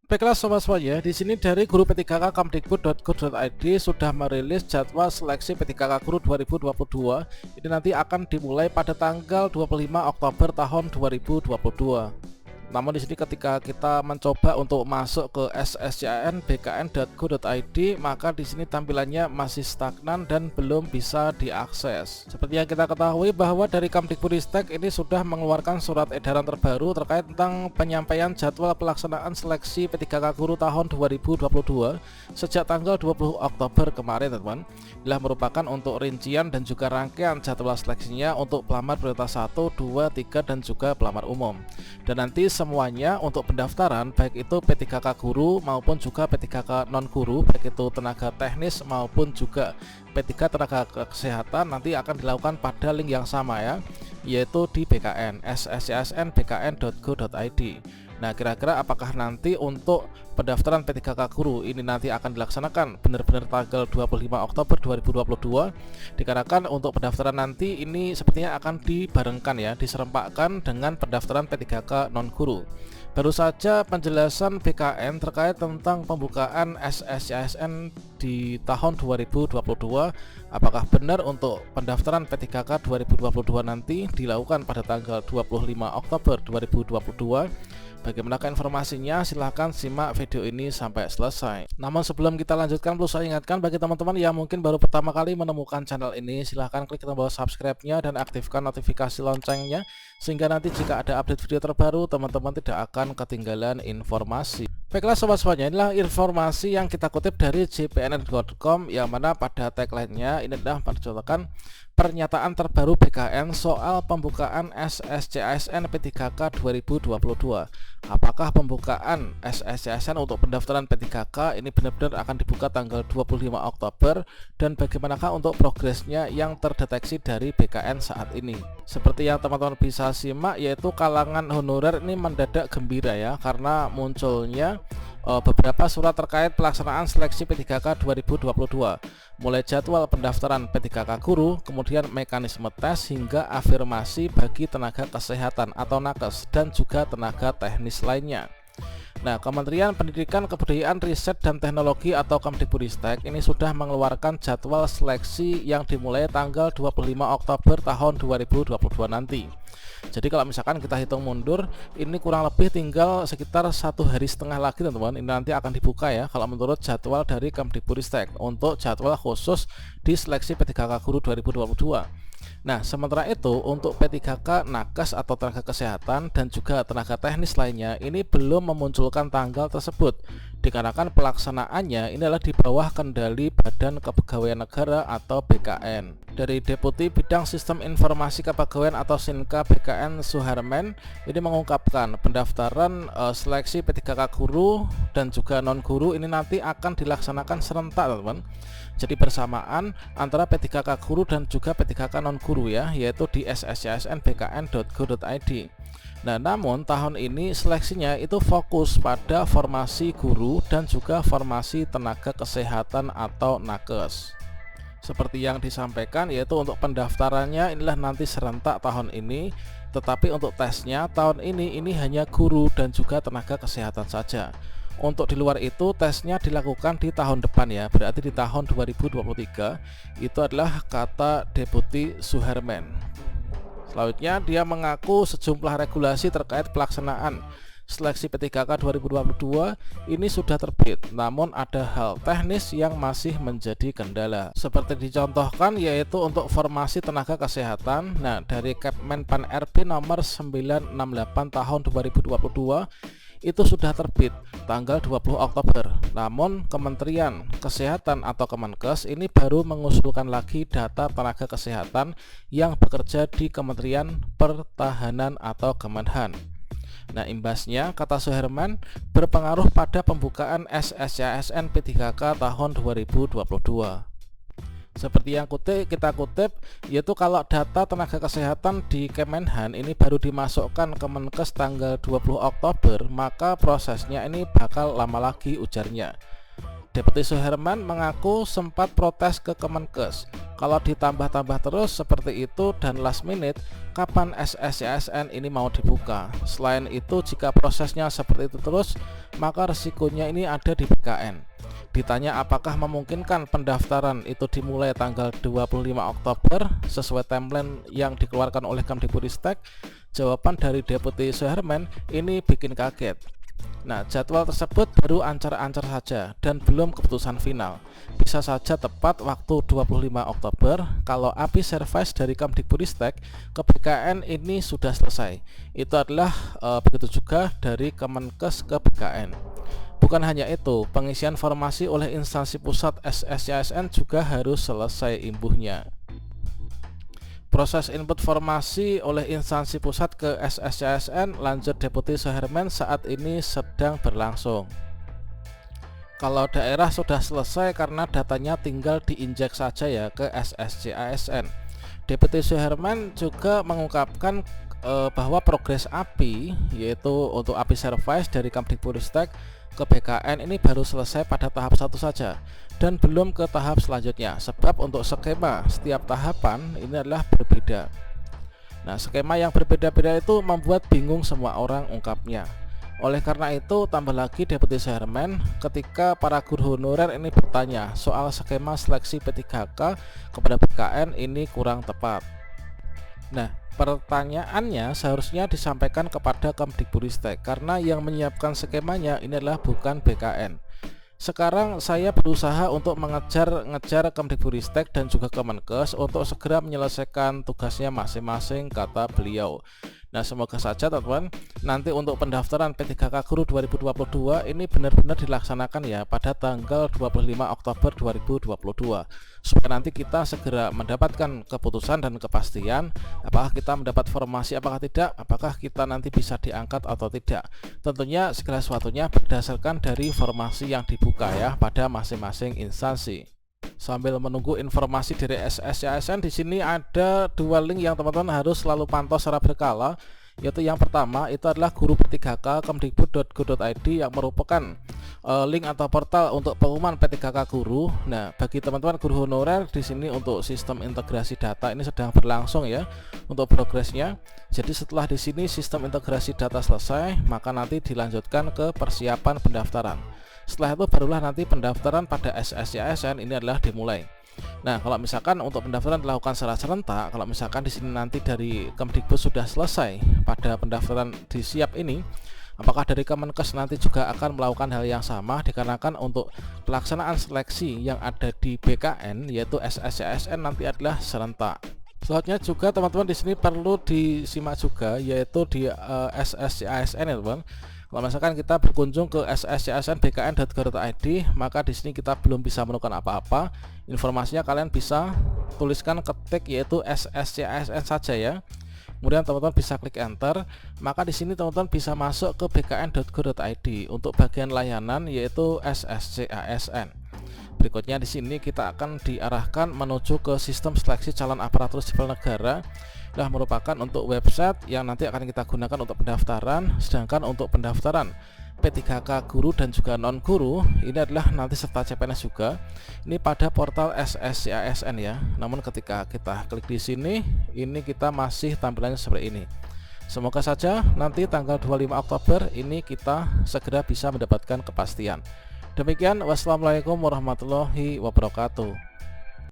Baiklah sobat semuanya, di sini dari guru P3K Kemdikbud.go.id sudah merilis jadwal seleksi P3K Guru 2022. Ini nanti akan dimulai pada tanggal 25 Oktober tahun 2022. Namun di sini ketika kita mencoba untuk masuk ke sscnbkn.go.id, maka di sini tampilannya masih stagnan dan belum bisa diakses. Seperti yang kita ketahui bahwa dari Kemdikbudristek ini sudah mengeluarkan surat edaran terbaru terkait tentang penyampaian jadwal pelaksanaan seleksi P3K Guru tahun 2022 sejak tanggal 20 Oktober kemarin, teman-teman. Inilah merupakan untuk rincian dan juga rangkaian jadwal seleksinya untuk pelamar prioritas 1, 2, 3 dan juga pelamar umum. Dan nanti semuanya untuk pendaftaran baik itu P3K Guru maupun juga P3K non guru, baik itu tenaga teknis maupun juga P3 tenaga kesehatan, nanti akan dilakukan pada link yang sama ya, yaitu di BKN sscnbkn.go.id. Nah, kira-kira apakah nanti untuk pendaftaran P3K Guru ini nanti akan dilaksanakan benar-benar tanggal 25 Oktober 2022? Dikarenakan untuk pendaftaran nanti ini sepertinya akan dibarengkan ya, diserempakkan dengan pendaftaran P3K non guru. Baru saja penjelasan BKN terkait tentang pembukaan SSCSN di tahun 2022, apakah benar untuk pendaftaran P3K 2022 nanti dilakukan pada tanggal 25 Oktober 2022? Bagaimanakah informasinya? Silahkan simak video ini sampai selesai. Namun sebelum kita lanjutkan, perlu saya ingatkan bagi teman-teman yang mungkin baru pertama kali menemukan channel ini, silahkan klik tombol subscribe-nya dan aktifkan notifikasi loncengnya, sehingga nanti jika ada update video terbaru, teman-teman tidak akan ketinggalan informasi. Baiklah sobat semuanya, inilah informasi yang kita kutip dari jpnn.com, yang mana pada tagline-nya ini adalah mencontohkan pernyataan terbaru BKN soal pembukaan SSCSN P3K 2022. Apakah pembukaan SSCSN untuk pendaftaran P3K ini benar-benar akan dibuka tanggal 25 Oktober, dan bagaimanakah untuk progresnya yang terdeteksi dari BKN saat ini? Seperti yang teman-teman bisa simak, yaitu kalangan honorer ini mendadak gembira ya, karena munculnya beberapa surat terkait pelaksanaan seleksi P3K 2022, mulai jadwal pendaftaran P3K Guru, kemudian mekanisme tes hingga afirmasi bagi tenaga kesehatan atau nakes dan juga tenaga teknis lainnya. Nah, Kementerian Pendidikan, Kebudayaan, Riset dan Teknologi atau Kemdikbudristek ini sudah mengeluarkan jadwal seleksi yang dimulai tanggal 25 Oktober tahun 2022 nanti. Jadi kalau misalkan kita hitung mundur, ini kurang lebih tinggal sekitar 1,5 hari lagi, teman-teman. Ini nanti akan dibuka ya, kalau menurut jadwal dari Kemdikbudristek untuk jadwal khusus di seleksi P3K Guru 2022. Nah, sementara itu untuk P3K nakes atau tenaga kesehatan dan juga tenaga teknis lainnya ini belum memunculkan tanggal tersebut, dikarenakan pelaksanaannya ini adalah di bawah kendali Badan Kepegawaian Negara atau BKN. Dari Deputi Bidang Sistem Informasi Kepegawaian atau SINKA BKN Suherman ini mengungkapkan pendaftaran seleksi P3K Guru dan juga non guru ini nanti akan dilaksanakan serentak, teman-teman. Jadi bersamaan antara P3K Guru dan juga P3K non guru ya, yaitu di sscnbkn.go.id. Nah, namun tahun ini seleksinya itu fokus pada formasi guru dan juga formasi tenaga kesehatan atau nakes. Seperti yang disampaikan, yaitu untuk pendaftarannya inilah nanti serentak tahun ini, tetapi untuk tesnya tahun ini hanya guru dan juga tenaga kesehatan saja. Untuk di luar itu tesnya dilakukan di tahun depan ya, berarti di tahun 2023. Itu adalah kata Deputi Suherman. Selanjutnya dia mengaku sejumlah regulasi terkait pelaksanaan seleksi P3K 2022 ini sudah terbit, namun ada hal teknis yang masih menjadi kendala. Seperti dicontohkan yaitu untuk formasi tenaga kesehatan. Nah, dari Kepmenpan RB nomor 968 tahun 2022 itu sudah terbit tanggal 20 Oktober. Namun Kementerian Kesehatan atau Kemenkes ini baru mengusulkan lagi data tenaga kesehatan yang bekerja di Kementerian Pertahanan atau Kemenhan. Nah, imbasnya kata Suherman berpengaruh pada pembukaan SSCSN P3K tahun 2022. Seperti yang kita kutip, yaitu kalau data tenaga kesehatan di Kemenhan ini baru dimasukkan ke Kemenkes tanggal 20 Oktober, maka prosesnya ini bakal lama lagi, ujarnya. Deputi Suherman mengaku sempat protes ke Kemenkes Kalau ditambah-tambah terus seperti itu dan last minute, kapan SSCASN ini mau dibuka? Selain itu, jika prosesnya seperti itu terus, maka resikonya ini ada di BKN. Ditanya apakah memungkinkan pendaftaran itu dimulai tanggal 25 Oktober sesuai timeline yang dikeluarkan oleh Kemdikbudristek, jawaban dari Deputi Suherman ini bikin kaget. Nah, jadwal tersebut baru ancar-ancar saja dan belum keputusan final. Bisa saja tepat waktu 25 Oktober kalau API service dari Kemdikbudristek ke BKN ini sudah selesai. Itu adalah begitu juga dari Kemenkes ke BKN. Bukan hanya itu, pengisian formasi oleh instansi pusat SSCASN juga harus selesai imbuhnya. Proses input formasi oleh instansi pusat ke SSCASN, lanjut Deputi Suherman, saat ini sedang berlangsung. Kalau daerah sudah selesai karena datanya tinggal diinjek saja ya ke SSCASN. Deputi Suherman juga mengungkapkan bahwa progres API, yaitu untuk API service dari Kemdikbudristek ke BKN ini baru selesai pada tahap 1 saja dan belum ke tahap selanjutnya, sebab untuk skema setiap tahapan ini adalah berbeda. Nah, skema yang berbeda-beda itu membuat bingung semua orang, ungkapnya. Oleh karena itu, tambah lagi Deputi Suherman ketika para guru honorer ini bertanya soal skema seleksi P3K kepada BKN ini kurang tepat. Nah, pertanyaannya seharusnya disampaikan kepada Kemdikbudristek karena yang menyiapkan skemanya ini adalah bukan BKN. Sekarang saya berusaha untuk ngejar Kemdikbudristek dan juga Kemenkes untuk segera menyelesaikan tugasnya masing-masing, kata beliau. Nah, semoga saja teman-teman nanti untuk pendaftaran P3K Guru 2022 ini benar-benar dilaksanakan ya pada tanggal 25 Oktober 2022, supaya nanti kita segera mendapatkan keputusan dan kepastian apakah kita mendapat formasi apakah tidak, apakah kita nanti bisa diangkat atau tidak. Tentunya segala sesuatunya berdasarkan dari formasi yang dibuka ya pada masing-masing instansi. Sambil menunggu informasi dari SSCASN, di sini ada dua link yang teman-teman harus selalu pantau secara berkala, yaitu yang pertama itu adalah guru P3K kemdikbud.go.id yang merupakan link atau portal untuk pengumuman P3K guru. Nah, bagi teman-teman guru honorer di sini untuk sistem integrasi data ini sedang berlangsung ya untuk progresnya. Jadi setelah di sini sistem integrasi data selesai, maka nanti dilanjutkan ke persiapan pendaftaran. Setelah itu barulah nanti pendaftaran pada SSCASN ini adalah dimulai. Nah, kalau misalkan untuk pendaftaran dilakukan secara serentak, kalau misalkan di sini nanti dari Kemdikbud sudah selesai pada pendaftaran di siap ini, apakah dari Kemenkes nanti juga akan melakukan hal yang sama, dikarenakan untuk pelaksanaan seleksi yang ada di BKN yaitu SSCASN nanti adalah serentak. Selanjutnya juga teman-teman di sini perlu disimak juga yaitu di SSCASN ya teman. Kalau misalkan kita berkunjung ke sscsnbkn.go.id, maka di sini kita belum bisa menemukan apa-apa. Informasinya kalian bisa tuliskan ketik yaitu SSCASN saja ya. Kemudian teman-teman bisa klik enter, maka di sini teman-teman bisa masuk ke bkn.go.id untuk bagian layanan yaitu SSCASN. Berikutnya di sini kita akan diarahkan menuju ke sistem seleksi calon aparatur sipil negara. Sudah merupakan untuk website yang nanti akan kita gunakan untuk pendaftaran. Sedangkan untuk pendaftaran P3K guru dan juga non guru ini adalah nanti serta CPNS juga. Ini pada portal SSCASN ya. Namun ketika kita klik di sini, ini kita masih tampilannya seperti ini. Semoga saja nanti tanggal 25 Oktober ini kita segera bisa mendapatkan kepastian. Demikian, wassalamualaikum warahmatullahi wabarakatuh.